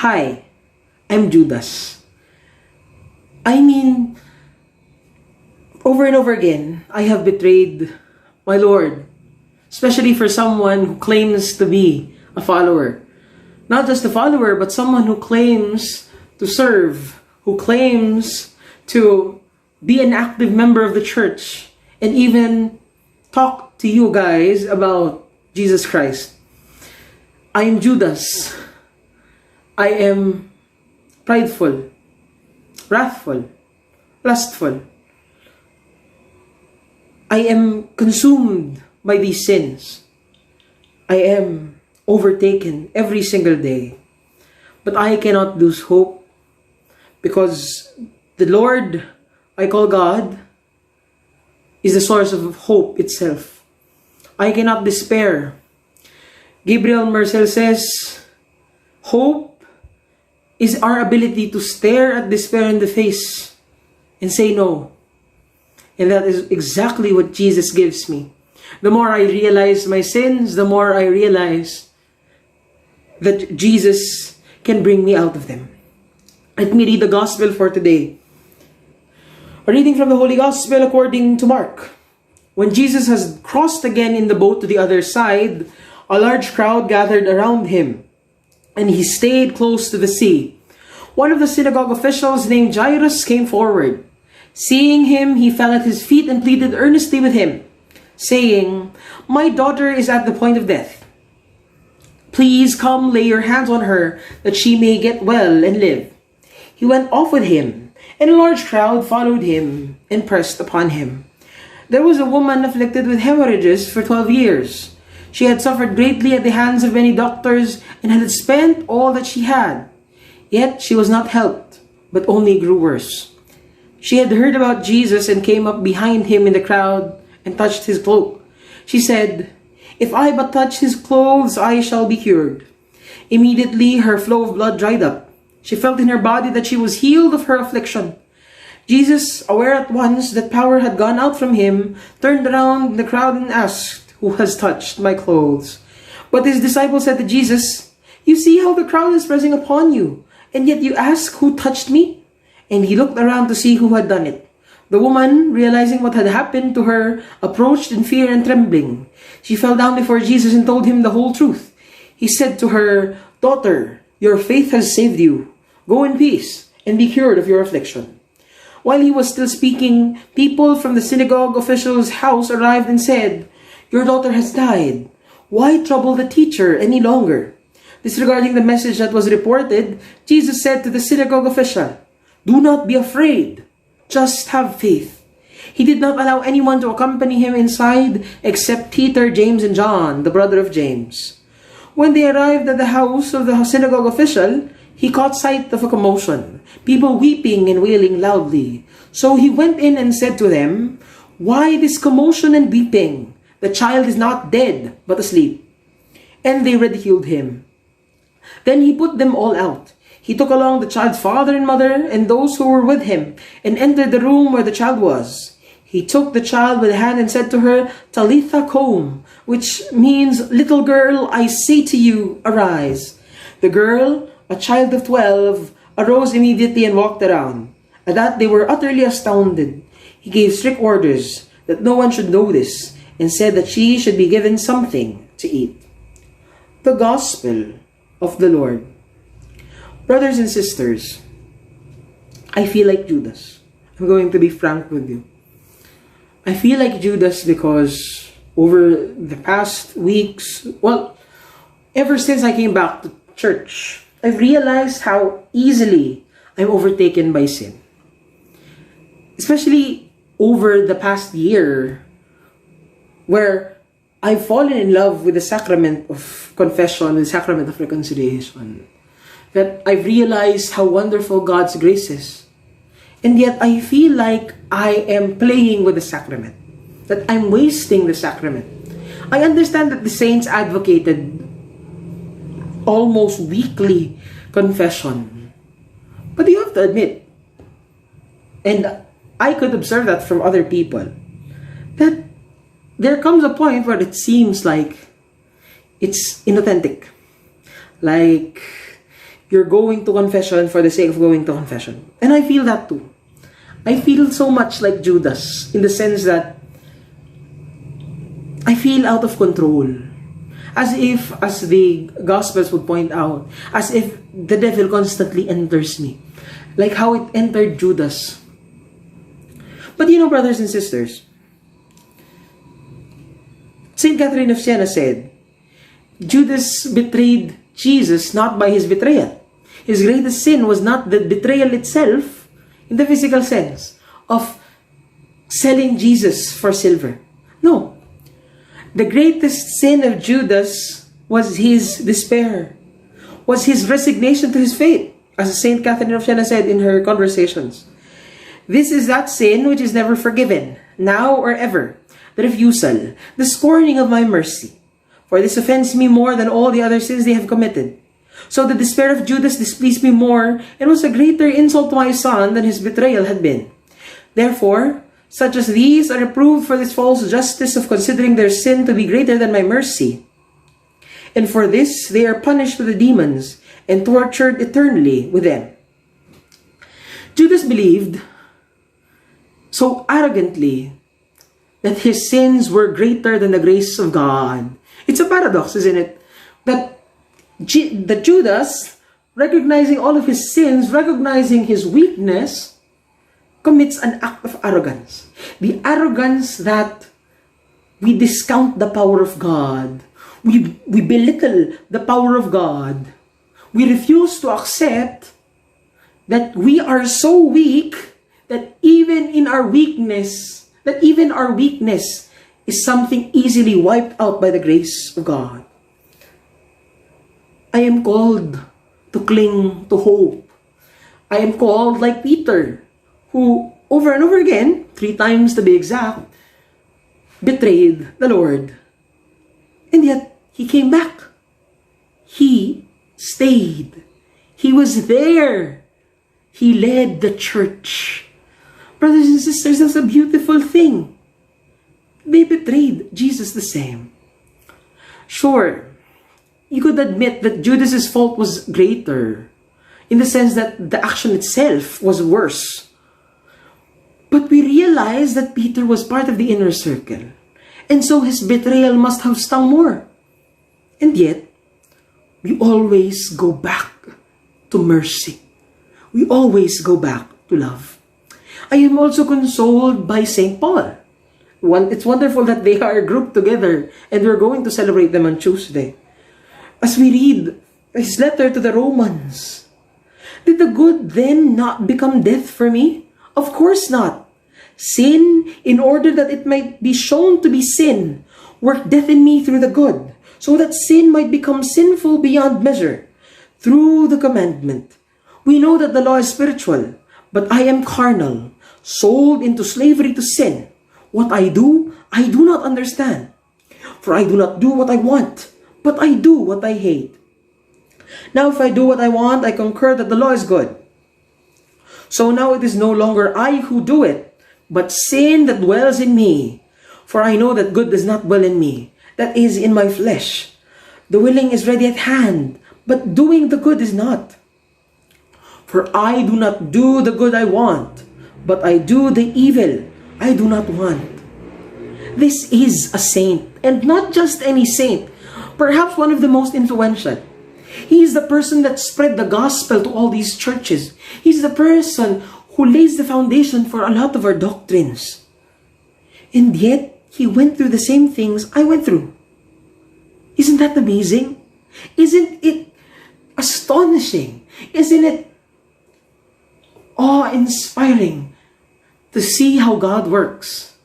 Hi, I'm Judas. I mean, over and over again, I have betrayed my Lord, especially for someone who claims to be a follower. Not just a follower, but someone who claims to serve, who claims to be an active member of the church, and even talk to you guys about Jesus Christ. I am Judas. I am prideful, wrathful, lustful. I am consumed by these sins. I am overtaken every single day. But I cannot lose hope because the Lord I call God is the source of hope itself. I cannot despair. Gabriel Marcel says, hope is our ability to stare at despair in the face and say no. And that is exactly what Jesus gives me. The more I realize my sins, the more I realize that Jesus can bring me out of them. Let me read the Gospel for today. A reading from the Holy Gospel according to Mark. When Jesus has crossed again in the boat to the other side, a large crowd gathered around him, and he stayed close to the sea. One of the synagogue officials named Jairus came forward. Seeing him, he fell at his feet and pleaded earnestly with him, saying, "My daughter is at the point of death. Please come lay your hands on her, that she may get well and live." He went off with him, and a large crowd followed him and pressed upon him. There was a woman afflicted with hemorrhages for 12 years. She had suffered greatly at the hands of many doctors and had spent all that she had. Yet she was not helped, but only grew worse. She had heard about Jesus and came up behind him in the crowd and touched his cloak. She said, "If I but touch his clothes, I shall be cured." Immediately her flow of blood dried up. She felt in her body that she was healed of her affliction. Jesus, aware at once that power had gone out from him, turned around in the crowd and asked, "Who has touched my clothes?" But his disciples said to Jesus, "You see how the crowd is pressing upon you, and yet you ask, 'Who touched me?'" And he looked around to see who had done it. The woman, realizing what had happened to her, approached in fear and trembling. She fell down before Jesus and told him the whole truth. He said to her, "Daughter, your faith has saved you. Go in peace and be cured of your affliction." While he was still speaking, people from the synagogue official's house arrived and said, "Your daughter has died. Why trouble the teacher any longer?" Disregarding the message that was reported, Jesus said to the synagogue official, "Do not be afraid. Just have faith." He did not allow anyone to accompany him inside except Peter, James, and John, the brother of James. When they arrived at the house of the synagogue official, he caught sight of a commotion, people weeping and wailing loudly. So he went in and said to them, "Why this commotion and weeping? The child is not dead, but asleep." And they ridiculed him. Then he put them all out. He took along the child's father and mother and those who were with him and entered the room where the child was. He took the child by the hand and said to her, "Talitha koum," which means, "Little girl, I say to you, arise." The girl, a child of 12, arose immediately and walked around. At that they were utterly astounded. He gave strict orders that no one should know this and said that she should be given something to eat. The Gospel of the Lord. Brothers and sisters, I feel like Judas. I'm going to be frank with you. I feel like Judas because over the past weeks, ever since I came back to church, I've realized how easily I'm overtaken by sin. Especially over the past year, where I've fallen in love with the sacrament of confession, the sacrament of reconciliation. That I've realized how wonderful God's grace is. And yet I feel like I am playing with the sacrament. That I'm wasting the sacrament. I understand that the saints advocated almost weekly confession. But you have to admit, and I could observe that from other people, that there comes a point where it seems like it's inauthentic. Like you're going to confession for the sake of going to confession. And I feel that too. I feel so much like Judas in the sense that I feel out of control. As if, as the Gospels would point out, as if the devil constantly enters me. Like how it entered Judas. But you know, brothers and sisters, Saint Catherine of Siena said, Judas betrayed Jesus not by his betrayal. His greatest sin was not the betrayal itself, in the physical sense, of selling Jesus for silver. No. The greatest sin of Judas was his despair, was his resignation to his fate, as Saint Catherine of Siena said in her Conversations. This is that sin which is never forgiven, now or ever, the refusal, the scorning of my mercy. For this offends me more than all the other sins they have committed. So the despair of Judas displeased me more, and was a greater insult to my son than his betrayal had been. Therefore, such as these are reproved for this false justice of considering their sin to be greater than my mercy. And for this they are punished with the demons, and tortured eternally with them. Judas believed so arrogantly that his sins were greater than the grace of God. It's a paradox, isn't it? That Judas, recognizing all of his sins, recognizing his weakness, commits an act of arrogance. The arrogance that we discount the power of God. We belittle the power of God. We refuse to accept that we are so weak that even our weakness is something easily wiped out by the grace of God. I am called to cling to hope. I am called like Peter, who over and over again, 3 times to be exact, betrayed the Lord. And yet, he came back. He stayed. He was there. He led the church. Brothers and sisters, that's a beautiful thing. They betrayed Jesus the same. Sure, you could admit that Judas's fault was greater, in the sense that the action itself was worse. But we realize that Peter was part of the inner circle, and so his betrayal must have stung more. And yet, we always go back to mercy. We always go back to love. I am also consoled by St. Paul. It's wonderful that they are grouped together, and we're going to celebrate them on Tuesday. As we read his letter to the Romans, did the good then not become death for me? Of course not. Sin, in order that it might be shown to be sin, worked death in me through the good, so that sin might become sinful beyond measure, through the commandment. We know that the law is spiritual, but I am carnal, sold into slavery to sin. What I do not understand. For I do not do what I want, but I do what I hate. Now if I do what I want, I concur that the law is good. So now it is no longer I who do it, but sin that dwells in me. For I know that good does not dwell in me, that is, in my flesh. The willing is ready at hand, but doing the good is not. For I do not do the good I want, but I do the evil I do not want. This is a saint, and not just any saint, perhaps one of the most influential. He is the person that spread the gospel to all these churches. He's the person who lays the foundation for a lot of our doctrines. And yet, he went through the same things I went through. Isn't that amazing? Isn't it astonishing? Isn't it awe-inspiring to see how God works?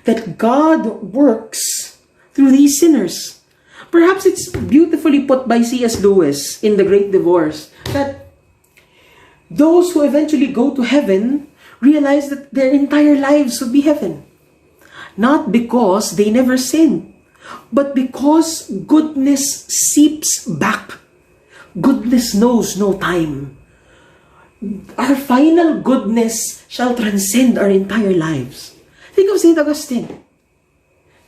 That God works through these sinners. Perhaps it's beautifully put by C.S. Lewis in The Great Divorce that those who eventually go to heaven realize that their entire lives would be heaven. Not because they never sinned, but because goodness seeps back. Goodness knows no time. Our final goodness shall transcend our entire lives. Think of St. Augustine.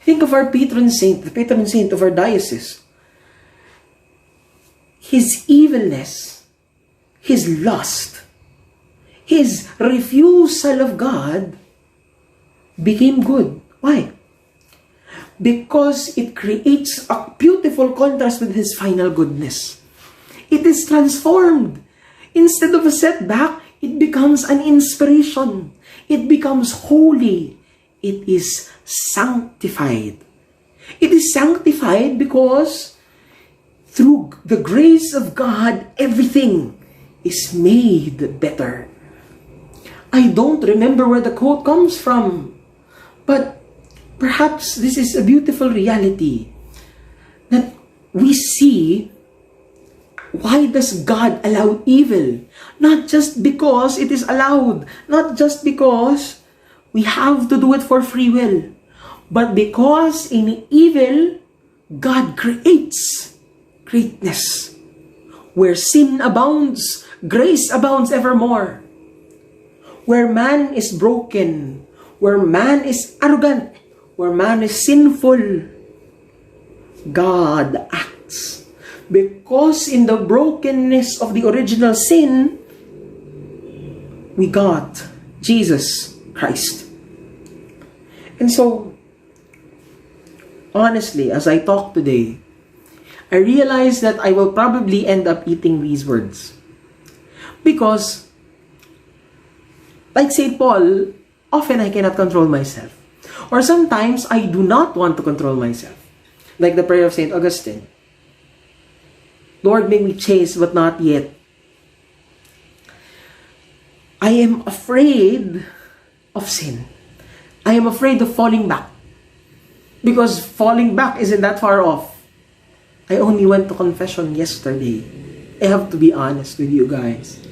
Think of our patron saint, the patron saint of our diocese. His evilness his lust, his refusal of God became good. Why? Because it creates a beautiful contrast with his final goodness. It is transformed. Instead of a setback, it becomes an inspiration. It becomes holy. It is sanctified. It is sanctified because through the grace of God, everything is made better. I don't remember where the quote comes from, but perhaps this is a beautiful reality that we see. Why does God allow evil? Not just because it is allowed, not just because we have to do it for free will, but because in evil, God creates greatness. Where sin abounds, grace abounds evermore. Where man is broken, where man is arrogant, where man is sinful, God acts. Because in the brokenness of the original sin, we got Jesus Christ. And so, honestly, as I talk today, I realize that I will probably end up eating these words. Because, like St. Paul, often I cannot control myself. Or sometimes I do not want to control myself. Like the prayer of St. Augustine. Lord, make me chaste, but not yet. I am afraid of sin. I am afraid of falling back. Because falling back isn't that far off. I only went to confession yesterday. I have to be honest with you guys.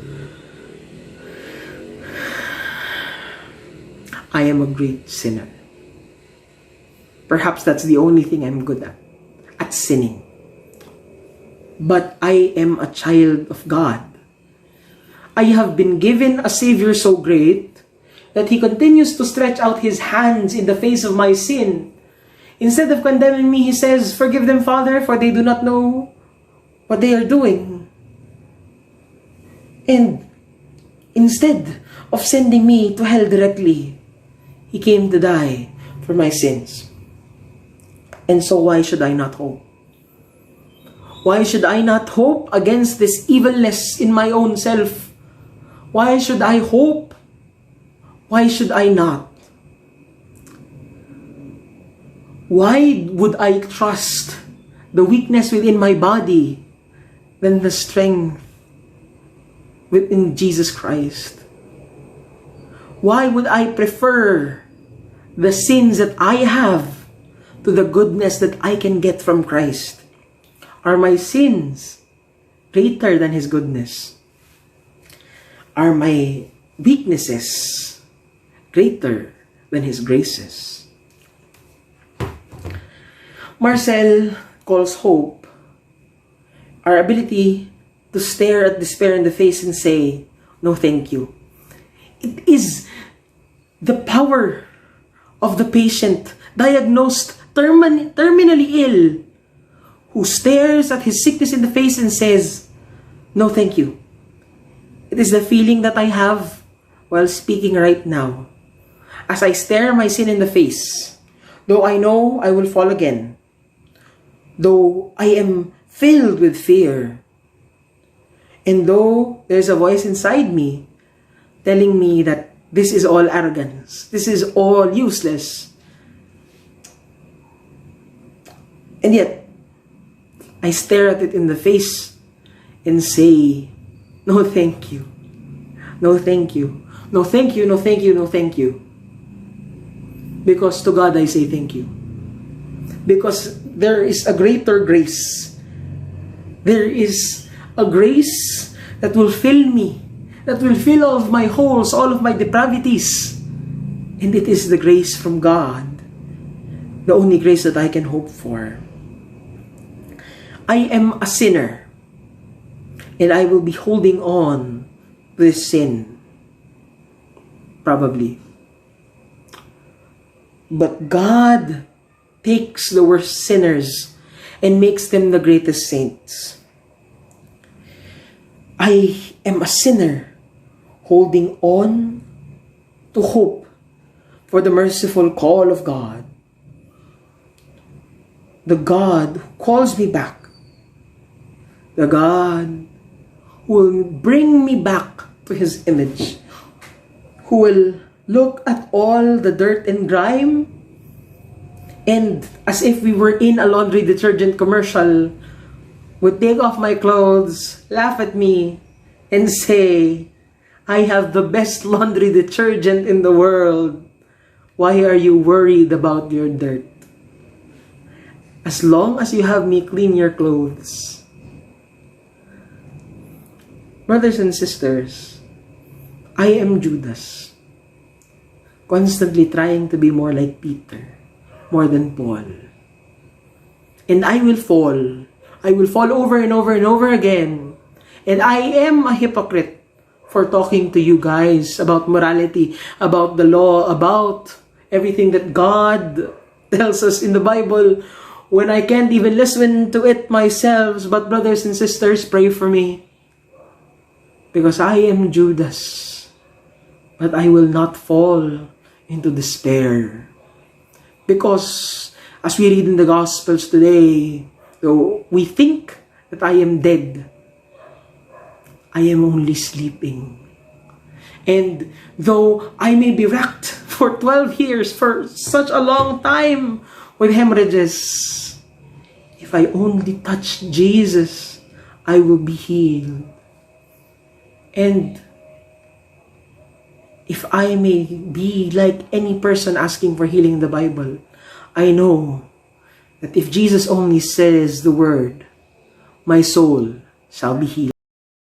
I am a great sinner. Perhaps that's the only thing I'm good at sinning. But I am a child of God. I have been given a Savior so great that He continues to stretch out His hands in the face of my sin. Instead of condemning me, He says, "Forgive them, Father, for they do not know what they are doing." And instead of sending me to hell directly, He came to die for my sins. And so why should I not hope? Why should I not hope against this evilness in my own self? Why should I hope? Why should I not? Why would I trust the weakness within my body than the strength within Jesus Christ? Why would I prefer the sins that I have to the goodness that I can get from Christ? Are my sins greater than His goodness? Are my weaknesses greater than His graces? Marcel calls hope our ability to stare at despair in the face and say, "No, thank you." It is the power of the patient diagnosed terminally ill who stares at his sickness in the face and says, "No, thank you." It is the feeling that I have while speaking right now. As I stare my sin in the face, though I know I will fall again, though I am filled with fear, and though there's a voice inside me telling me that this is all arrogance, this is all useless, and yet I stare at it in the face and say, "No, thank you. No, thank you. No, thank you. No, thank you. No, thank you." Because to God I say thank you. Because there is a greater grace. There is a grace that will fill me, that will fill all of my holes, all of my depravities. And it is the grace from God, the only grace that I can hope for. I am a sinner, and I will be holding on to this sin, probably. But God takes the worst sinners and makes them the greatest saints. I am a sinner holding on to hope for the merciful call of God. The God who calls me back. The God who will bring me back to His image. Who will look at all the dirt and grime, and as if we were in a laundry detergent commercial, would take off my clothes, laugh at me, and say, I have the best laundry detergent in the world. Why are you worried about your dirt? As long as you have me clean your clothes. Brothers and sisters, I am Judas, constantly trying to be more like Peter, more than Paul. And I will fall. I will fall over and over and over again. And I am a hypocrite for talking to you guys about morality, about the law, about everything that God tells us in the Bible, when I can't even listen to it myself. But brothers and sisters, pray for me. Because I am Judas. But I will not fall into despair. Because as we read in the Gospels today, though we think that I am dead, I am only sleeping. And though I may be racked for 12 years, for such a long time, with hemorrhages, if I only touch Jesus, I will be healed. And if I may be like any person asking for healing in the Bible, I know that if Jesus only says the word, my soul shall be healed.